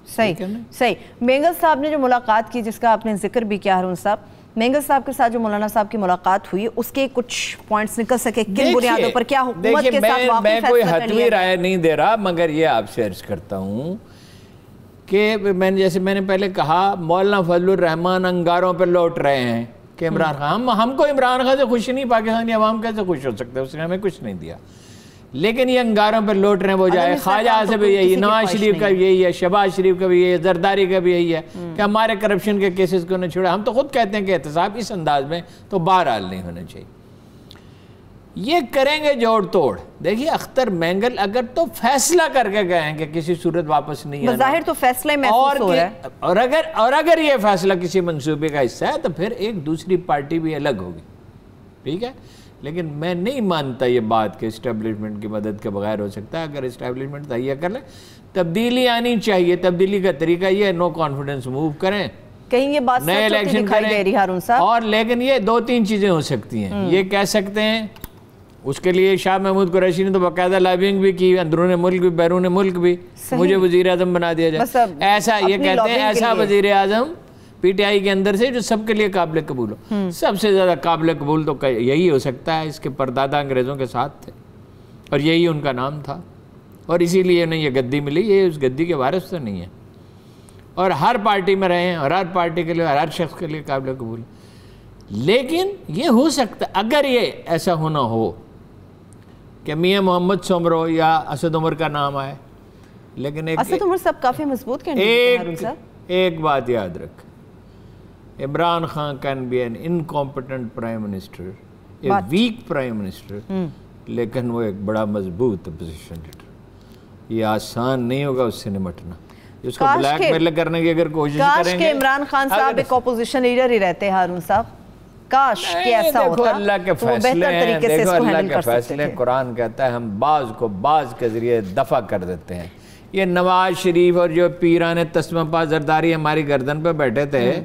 صحیح. مینگل صاحب نے جو ملاقات کی جس کا آپ نے ذکر بھی کیا ہارون صاحب, مینگل صاحب کے ساتھ جو مولانا صاحب کی ملاقات ہوئی اس کے کچھ پوائنٹس نکل سکے کن بنیادوں پر, کیا حکومت کے ساتھ واقعی میں فیصلہ کوئی کر حتمی لیا؟ رائے نہیں دے رہا, مگر یہ آپ سے عرض کرتا ہوں کہ جیسے میں نے پہلے کہا مولانا فضل الرحمان انگاروں پہ لوٹ رہے ہیں کہ عمران خان, ہم کو عمران خان سے خوشی نہیں, پاکستانی عوام کیسے خوش ہو سکتے, اس نے ہمیں کچھ نہیں دیا, لیکن یہ انگاروں پہ لوٹ رہے ہیں وہ جائے. خواجہ آصف بھی یہی, نواز شریف کا بھی یہی ہے, شہباز شریف کا بھی یہی ہے, زرداری کا بھی یہی ہے کہ ہمارے کرپشن کے کیسز کو نہ چھوڑا. ہم تو خود کہتے ہیں کہ احتساب اس انداز میں تو بہرحال نہیں ہونا چاہیے. یہ کریں گے جوڑ توڑ. دیکھیے اختر مینگل اگر تو فیصلہ کر کے گئے ہیں کہ کسی صورت واپس نہیں آنا, بظاہر تو فیصلہ محسوس ہو رہا ہے, اور اگر یہ فیصلہ کسی منصوبے کا حصہ ہے تو پھر ایک دوسری پارٹی بھی الگ ہوگی, ٹھیک ہے. لیکن میں نہیں مانتا یہ بات کہ اسٹیبلشمنٹ کی مدد کے بغیر ہو سکتا ہے. اگر اسٹیبلشمنٹ تہیہ کر لیں, تبدیلی آنی چاہیے. تبدیلی کا طریقہ یہ ہے نو کانفیڈنس موو کریں, کہیں یہ بات نئے الیکشن کریں, اور لیکن یہ دو تین چیزیں ہو سکتی ہیں. یہ کہہ سکتے ہیں, اس کے لیے شاہ محمود قریشی نے تو باقاعدہ لابنگ بھی کی, اندرون ملک بھی بیرون ملک بھی, مجھے وزیر اعظم بنا دیا جائے. ایسا یہ کہتے ہیں ایسا وزیر اعظم پی ٹی آئی کے اندر سے جو سب کے لیے قابل قبول ہو. سب سے زیادہ قابل قبول تو یہی ہو سکتا ہے, اس کے پردادا انگریزوں کے ساتھ تھے اور یہی ان کا نام تھا, اور اسی لیے انہیں یہ گدی ملی. یہ اس گدی کے وارث تو نہیں ہے, اور ہر پارٹی میں رہے ہیں, اور ہر پارٹی کے لیے ہر شخص کے لیے قابل قبول. لیکن یہ ہو سکتا اگر یہ ایسا ہونا ہو کہ میاں محمد سمرو یا اسد عمر کا نام آئے, لیکن اسد عمر صاحب کافی مضبوط ایک بات یاد رکھ, Imran Khan can be an incompetent prime minister, a weak prime minister, لیکن وہ ایک بڑا مضبوط اپوزیشن لیڈر. یہ آسان نہیں ہوگا اس سے نمٹنا. اس کو بلیک میل کرنے کی اگر کوشش کریں گے, کاش کہ عمران خان صاحب ایک اپوزیشن لیڈر ہی رہتے ہارون صاحب, کاش کہ ایسا ہوتا. دیکھو اللہ کے فیصلے ہیں, دیکھو اللہ کے فیصلے, قرآن کہتا ہے ہم بعض کو بعض کے ذریعے دفع کر دیتے ہیں. یہ نواز شریف اور جو پیران تسمہ پا زرداری ہماری گردن پہ بیٹھے تھے,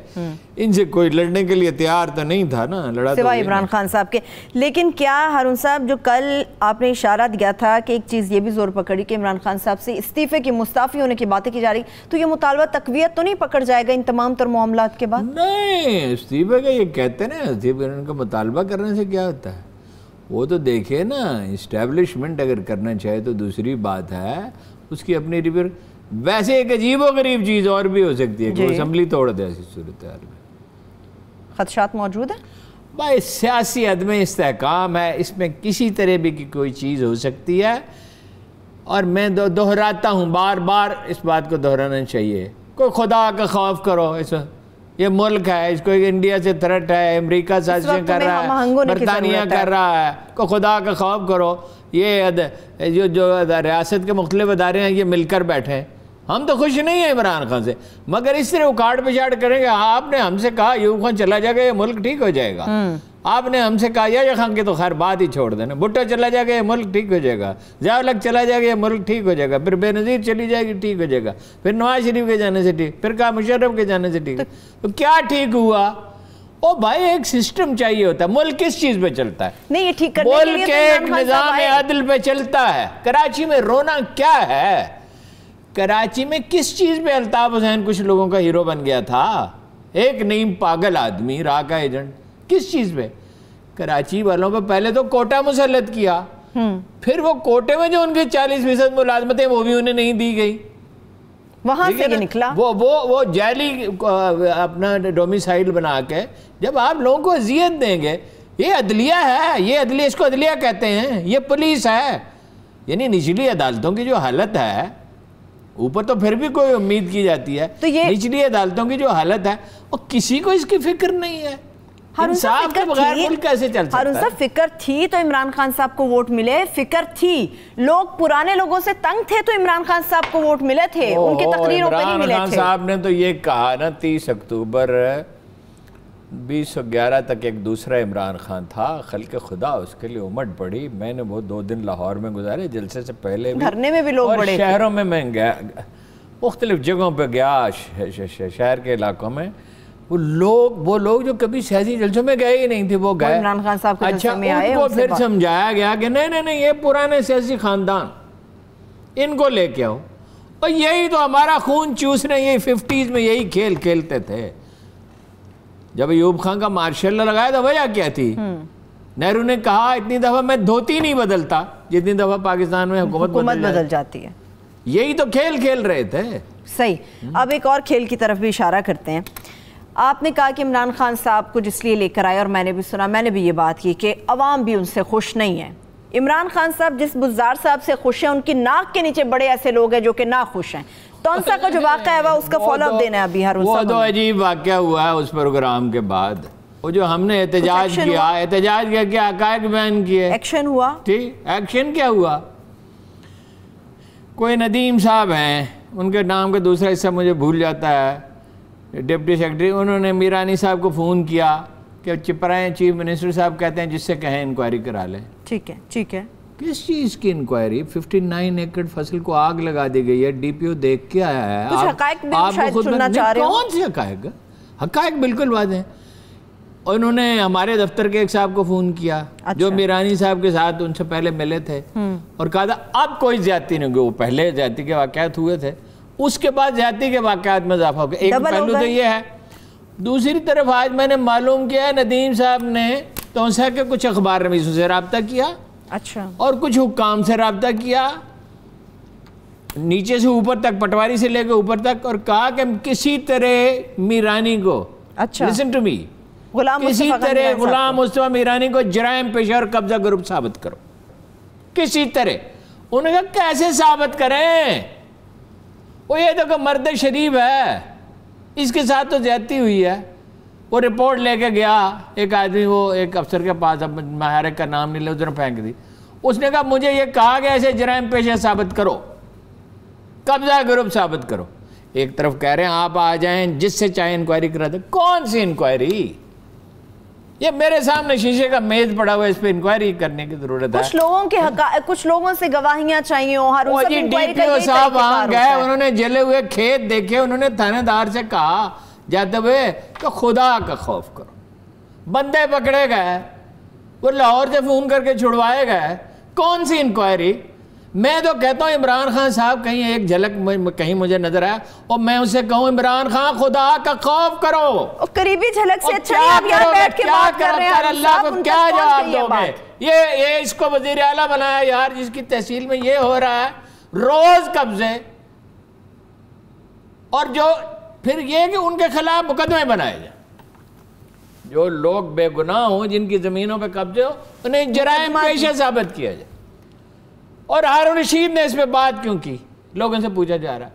ان سے کوئی لڑنے کے لیے تیار تو نہیں تھا نا, لڑا سوائے عمران خان صاحب کے. لیکن کیا ہارون صاحب جو کل آپ نے اشارہ دیا تھا کہ ایک چیز یہ بھی زور پکڑی کہ عمران خان صاحب سے استعفے کی مستعفی ہونے کی باتیں کی جا رہی, تو یہ مطالبہ تقویت تو نہیں پکڑ جائے گا ان تمام تر معاملات کے بعد؟ نہیں, استعفے کا یہ کہتے ہیں نا, استعفے کا مطالبہ کرنے سے کیا ہوتا ہے. وہ تو دیکھیں نا, اسٹیبلشمنٹ اگر کرنا چاہے تو دوسری بات ہے, اس کی اپنی ریپر. ویسے ایک عجیب و غریب چیز اور بھی ہو سکتی ہے کہ وہ اسمبلی توڑ دے ایسی صورتحال میں. خدشات موجود ہیں بھائی, سیاسی عدم استحکام ہے, اس میں کسی طرح بھی کی کوئی چیز ہو سکتی ہے. اور میں دہراتا ہوں, بار بار اس بات کو دہرانا چاہیے, کوئی خدا کا خوف کرو. یہ ملک ہے, اس کو انڈیا سے تھریٹ ہے, امریکہ سازشیں کر رہا ہے, برطانیہ کر رہا ہے, کوئی خدا کا خوف کرو. یہ جو ریاست کے مختلف ادارے ہیں یہ مل کر بیٹھے ہیں. ہم تو خوش نہیں ہیں عمران خان سے, مگر اس طرح اکاڑ پچاڑ کریں گے. آپ نے ہم سے کہا ایوب خان چلا جائے گا یہ ملک ٹھیک ہو جائے گا, آپ نے ہم سے کہا یا خان کی تو خیر بات ہی چھوڑ دینا, بھٹو چلا جائے گا یہ ملک ٹھیک ہو جائے گا, ضیاء الحق چلا جائے گا یہ ملک ٹھیک ہو جائے گا, پھر بے نظیر چلی جائے گی ٹھیک ہو جائے گا, پھر نواز شریف کے جانے سے ٹھیک, پھر کہا مشرف کے جانے سے ٹھیک. تو کیا ٹھیک ہوا؟ او بھائی ایک سسٹم چاہیے ہوتا ہے. ملک کس چیز پہ چلتا ہے؟ نہیں, یہ ٹھیک کرنے کے لیے ملک ایک نظام عدل پہ چلتا ہے. کراچی میں رونا کیا ہے؟ کراچی میں کس چیز پہ الطاف حسین کچھ لوگوں کا ہیرو بن گیا تھا؟ ایک نیم پاگل آدمی, راہ کا ایجنٹ. کس چیز پہ؟ کراچی والوں پہ پہلے تو کوٹا مسلط کیا, پھر وہ کوٹے میں جو ان کے 40% ملازمتیں وہ بھی انہیں نہیں دی گئی, وہاں سے یہ نکلا. وہ جعلی اپنا ڈومیسائل بنا کے جب آپ لوگوں کو اذیت دیں گے. یہ عدلیہ ہے, یہ عدلیہ, اس کو عدلیہ کہتے ہیں, یہ پولیس ہے. یعنی نچلی عدالتوں کی جو حالت ہے, اوپر تو پھر بھی کوئی امید کی جاتی ہے, نچلی عدالتوں کی جو حالت ہے وہ کسی کو اس کی فکر نہیں ہے. انصاف کے بغیر ملک کیسے چل سکتا ہے؟ ہارون صاحب فکر تھی تو عمران خان صاحب کو ووٹ ملے, فکر تھی, لوگ پرانے لوگوں سے تنگ تھے تو عمران خان صاحب کو ووٹ ملے تھے, ان کے تقریروں پہ نہیں ملے تھے. عمران خان صاحب نے تو یہ کہا نا 30 اکتوبر 2011 تک ایک دوسرا عمران خان تھا, خلق خدا اس کے لیے امٹ پڑی. میں نے وہ 2 دن لاہور میں گزارے, جلسے سے پہلے بھی دھرنے میں بھی لوگ بڑے تھے, اور شہروں میں گیا, مختلف جگہوں پہ گیا, شہر کے علاقوں میں. وہ لوگ جو کبھی سیاسی جلسوں میں گئے ہی نہیں تھے وہ گئے. عمران خان صاحب کے جلسے میں آئے, ان کو پھر سمجھایا گیا کہ نہیں یہ پرانے سیاسی خاندان, ان کو لے کے آؤ. اور یہی تو ہمارا خون چوسنے، یہی 50s میں یہی کھیل کھیلتے تھے. جب ایوب خان کا مارشل لا لگایا تھا وجہ کیا تھی؟ نہرو نے کہا اتنی دفعہ میں دھوتی نہیں بدلتا جتنی دفعہ پاکستان میں حکومت بدل جاتی ہے. یہی تو کھیل کھیل رہے تھے. صحیح. اب ایک اور کھیل کی طرف بھی اشارہ کرتے ہیں. آپ نے کہا کہ عمران خان صاحب کو جس لیے لے کر آئے، اور میں نے بھی سنا، میں نے بھی یہ بات کی کہ عوام بھی ان سے خوش نہیں ہے. عمران خان صاحب جس بزدار صاحب سے خوش ہیں، ان کی ناک کے نیچے بڑے ایسے لوگ ہیں جو کہ نہ خوش ہیں. تونسا کا جو واقعہ ہے اس کا فالو اپ دینا ہے ابھی ہارون صاحب. وہ تو عجیب واقعہ ہوا ہے اس پروگرام کے بعد. وہ جو ہم نے احتجاج کیا کہ حقائق بیان کیے. ایکشن ہوا؟ ٹھیک، ایکشن کیا ہوا؟ کوئی ندیم صاحب ہیں، ان کے نام کا دوسرا حصہ مجھے بھول جاتا ہے، ڈپٹی سیکرٹری، انہوں نے میرانی صاحب کو فون کیا کہ چپرائیں چیف منسٹر صاحب کہتے ہیں جس سے کہیں انکوائری کرا لیں. ٹھیک ہے ٹھیک ہے. کس چیز کی انکوائری؟ 59 ایکڑ فصل کو آگ لگا دی گئی ہے، ڈی پی او دیکھ کے آیا ہے. کچھ حقائق بھی شاید سننا چاہ رہے ہو. کون سے حقائق؟ حقائق بالکل واضح ہیں. انہوں نے ہمارے دفتر کے ایک صاحب کو فون کیا جو میرانی صاحب کے ساتھ ان سے پہلے ملے تھے، اور کہا تھا اب کوئی زیادتی نہیں ہوگی. وہ پہلے زیادتی کے واقعات ہوئے تھے، اس کے بعد زیادتی کے واقعات میں اضافہ ہو گیا. ایک پہلو تو یہ ہے. دوسری طرف آج میں نے معلوم کیا ندیم صاحب نے تونسا کے کچھ اخبار نویسوں سے رابطہ کیا، اچھا، اور کچھ حکام سے رابطہ کیا، نیچے سے اوپر تک، پٹواری سے لے کے اوپر تک، اور کہا کہ کسی طرح میرانی کو، listen to me، کسی طرح غلام مصطفیٰ میرانی کو جرائم پیشہ اور قبضہ گروپ ثابت کرو. کسی طرح. انہوں نے کہا کیسے ثابت کریں؟ وہ یہ تو کہ مرد شریف ہے، اس کے ساتھ تو زیادتی ہوئی ہے. وہ رپورٹ لے کے گیا ایک آدمی، وہ ایک افسر کے پاس، اب مہارے کا نام نہیں لے، ادھر پھینک دی. اس نے کہا مجھے یہ کہا کہ ایسے جرائم پیشہ ثابت کرو، قبضہ گروپ ثابت کرو. ایک طرف کہہ رہے ہیں آپ آ جائیں جس سے چاہے انکوائری کرا دیں. کون سی انکوائری؟ یہ میرے سامنے شیشے کا میز پڑا ہوا ہے، اس پہ انکوائری کرنے کی ضرورت ہے. کچھ لوگوں سے گواہیاں چاہیے ہوں. وہ جی ڈی پی او صاحب وہاں گئے، انہوں نے جلے ہوئے کھیت دیکھے، انہوں نے تھانے دار سے کہا جاتے ہوئے کہ خدا کا خوف کرو. بندے پکڑے گئے، وہ لاہور سے فون کر کے چھڑوائے گئے. کون سی انکوائری؟ میں تو کہتا ہوں عمران خان صاحب کہیں ایک جھلک کہیں مجھے نظر آیا اور میں اسے کہوں عمران خان خدا کا خوف کرو. قریبی جھلک سے اچھا ہے آپ یہاں بیٹھ کے بات کر رہے ہیں. اللہ کو کیا جواب دو گے؟ یہ اس کو وزیر اعلیٰ بنایا یار، جس کی تحصیل میں یہ ہو رہا ہے روز قبضے، اور جو پھر یہ کہ ان کے خلاف مقدمے بنائے جائیں. جو لوگ بے گناہ ہوں، جن کی زمینوں پہ قبضے ہو، انہیں جرائم پیشہ ثابت کیا جائے. اور ہارون رشید نے اس پہ بات کیوں کی؟ لوگوں سے پوچھا جا رہا ہے.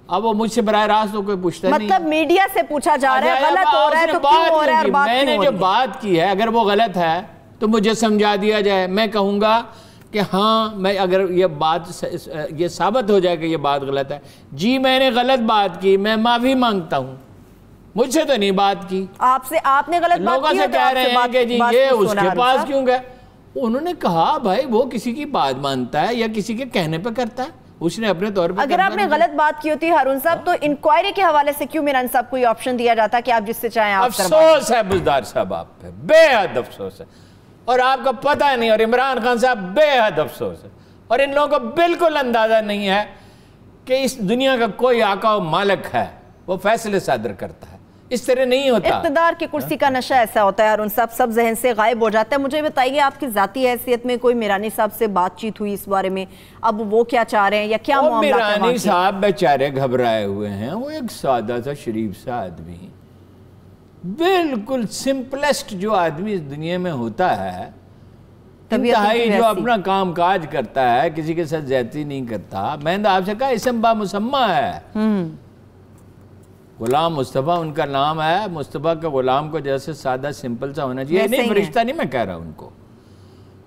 اب وہ مجھ سے براہ راست تو کوئی پوچھتا نہیں، مطلب میڈیا سے پوچھا جا رہا ہے غلط ہو رہا ہے تو کیوں ہو رہا ہے. میں نے جو بات کی ہے اگر وہ غلط ہے تو مجھے سمجھا دیا جائے. میں کہوں گا کہ ہاں، میں اگر یہ بات یہ ثابت ہو جائے کہ یہ بات غلط ہے، جی میں نے غلط بات کی، میں معافی مانگتا ہوں، مجھ سے تو نہیں بات کی. آپ نے غلط بات کی. لوگوں سے کہہ رہے ہیں کہ جی یہ اس کے پاس کیوں گئے. انہوں نے کہا بھائی وہ کسی کی بات مانتا ہے یا کسی کے کہنے پہ کرتا ہے، اس نے اپنے طور پہ. اگر آپ نے غلط بات کی ہوتی ہارون صاحب تو انکوائری کے حوالے سے کیوں میران صاحب کو یہ آپشن دیا جاتا کہ آپ جس سے چاہیں آپ کروا دیں؟ افسوس ہے بزدار صاحب آپ پہ، بے حد افسوس ہے، اور آپ کا پتہ نہیں، اور عمران خان صاحب بے حد افسوس ہے، اور ان لوگوں کو بالکل اندازہ نہیں ہے کہ اس دنیا کا کوئی آقا و مالک ہے، وہ فیصلے صادر کرتا ہے، اس طرح نہیں ہوتا. اقتدار کی کرسی کا نشہ ایسا ہوتا ہے ہارون صاحب، سب ذہن سے غائب ہو جاتا ہے. مجھے بتائیے آپ کی ذاتی حیثیت میں کوئی میرانی صاحب سے بات چیت ہوئی اس بارے میں؟ اب وہ کیا چاہ رہے ہیں یا کیا معاملات ہیں؟ میرانی صاحب بیچارے گھبرائے ہوئے ہیں، وہ ایک سادہ سا شریف سا آدمی، بالکل سمپلسٹ جو آدمی اس دنیا میں ہوتا ہے، انتہائی جو اپنا کام کاج کرتا ہے، کسی کے ساتھ زیادتی نہیں کرتا. میں نے آپ سے کہا اسم با مسمہ ہے. غلام مصطفیٰ ان کا نام ہے، مصطفیٰ کا غلام کو جیسے سادہ سمپل سا ہونا چاہیے. نہیں فرشتہ نہیں میں کہہ رہا ان کو،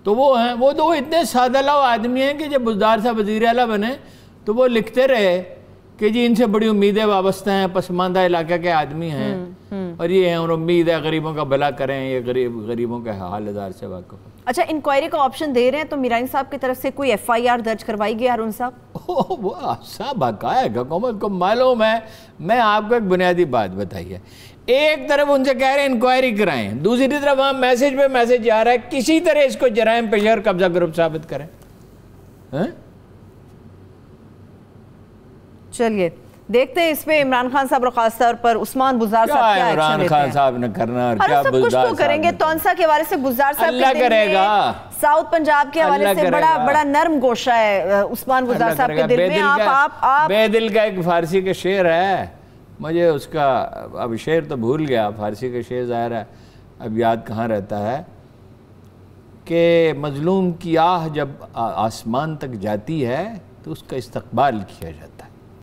تو وہ ہیں، وہ تو اتنے سادہ لو آدمی ہیں کہ جب بزدار صاحب وزیر اعلیٰ بنے تو وہ لکھتے رہے کہ جی ان سے بڑی امیدیں وابستہ ہیں، پسماندہ علاقے کے آدمی ہیں، اور یہ ہیں، اور امید ہے غریبوں کا بھلا کریں، یہ غریبوں کے حال ہزار سے واقف. اچھا، انکوائری کا آپشن دے رہے ہیں تو میرانی صاحب کی طرف سے کوئی ایف آئی آر درج کروائی گئی ہارون صاحب؟ وہ صاحب حقائق حکومت کو معلوم ہے. میں آپ کو ایک بنیادی بات بتائیے، ایک طرف ان سے کہہ رہے ہیں انکوائری کرائیں، دوسری طرف وہاں میسیج پہ میسیج جا رہا ہے کسی طرح اس کو جرائم پیشہ اور قبضہ گروپ ثابت کریں. چلیے دیکھتے ہیں اس پہ عمران خان صاحب اور خاص طور پر عثمان بزدار صاحب کیا ایکشن عمران لیتے خان ہیں. صاحب نے کرنا اور کیا سب کچھ تو کریں گے. تونسا کے حوالے سے بزدار صاحب اللہ کرے گا. ساؤتھ پنجاب کے حوالے سے بڑا نرم گوشہ ہے عثمان بزدار صاحب کے دل میں. آپ بے دل کا ایک فارسی کا شعر ہے, مجھے اس کا اب شعر تو بھول گیا, فارسی کا شعر ظاہر ہے اب یاد کہاں رہتا ہے, کہ مظلوم کی آہ جب آسمان تک جاتی ہے تو اس کا استقبال کیا جاتا ہے.